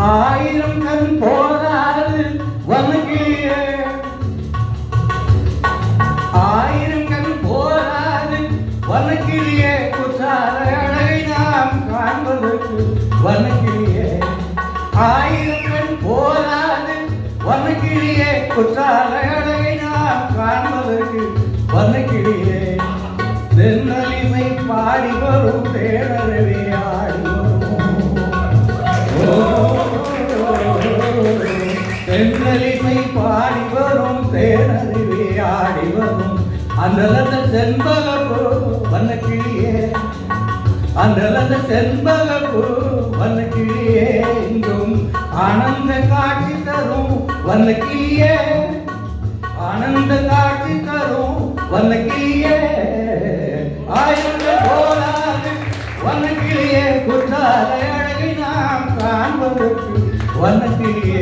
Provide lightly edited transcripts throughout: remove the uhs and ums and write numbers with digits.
ஆயிரம் கண் போராது வனக்கிளியே, ஆயிரம் கண் போராது வனக்கிளியே, குற்றால அழகை நாம் காண்பதற்கு வனக்கிளியே. ஆயிரம் கண் போராது வனக்கிளியே, குற்றால அழகை நாம் காண்பதற்கு வனக்கிளியே. தென்னலிசை பாடி வரும் தேடரவே ஆடி தென்னலிசை பாடி வரும் தேனறிவே ஆடி வரும் அந்தலந்த செண்பகப்பூ வண்ணக்கிளியே, அந்தலந்த செண்பகப்பூ வண்ணக்கிளியே. இங்கும் ஆனந்த காட்சி தரும் வண்ணக்கிளியே, ஆனந்த காட்சி தரும் வண்ணக்கிளியே. ஆயிரங்கள் போராது வண்ணக்கிளியே, குற்றால அழகை நாம் காண்பதற்கு வண்ணக்கிளியே.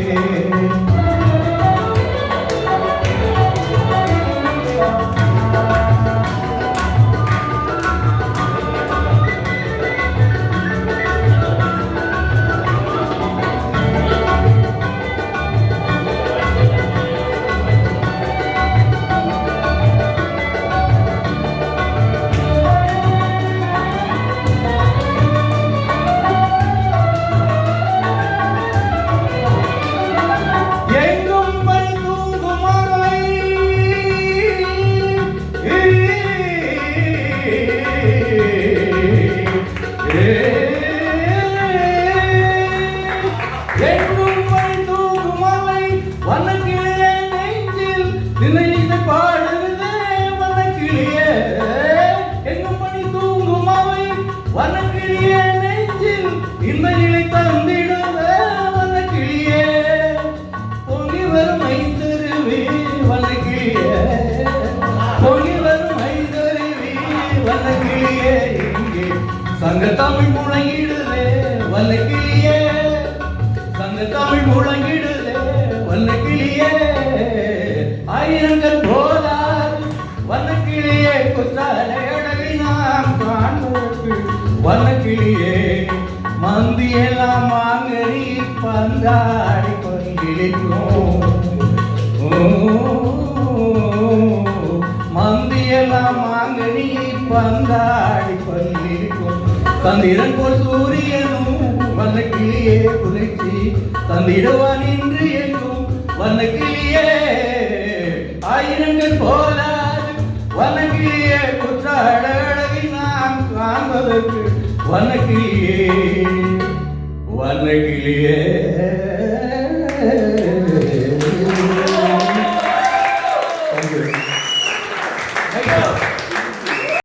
நினைத்து பாடுகிறதே வனக்கிளியே, எங்கும் பணி தூங்கும் அவை வனக்கிளியே. நெஞ்சில் இந்த நிலை தந்திடுதே வனக்கிளியே. பொங்கி வரும் ஐந்தருவி வனக்கிளியே, பொங்கி வரும் ஐந்தருவி வனக்கிளியே. இங்கே சங்க தமிழ் முழங்கிடுதே வனக்கிளியே, சங்க தமிழ் முழங்கிடுதே வனக்கிளியே. ஆயிரங்கள் போதாது வண்ணக்கிளியே, குற்றால அழகை நாம் காண்பதற்கு வண்ணக்கிளியே. மந்தியெல்லாம் மாங்கனி பந்தாடி கொண்டிருக்கும், மந்தியெல்லாம் மாங்கனி பந்தாடி கொண்டிருக்கும். தந்திரன் போல் சூரியனும் வண்ணக்கிளியே குளிர்ச்சி தந்திடுவான் என்று எங்கும் வண்ணக்கிளியே. ஆயிரங்கள் போலாது வனக்கிளியே, குற்றால அழகை நாம் காண்பதற்கு வனக்கிளியே, வனக்கிளியே.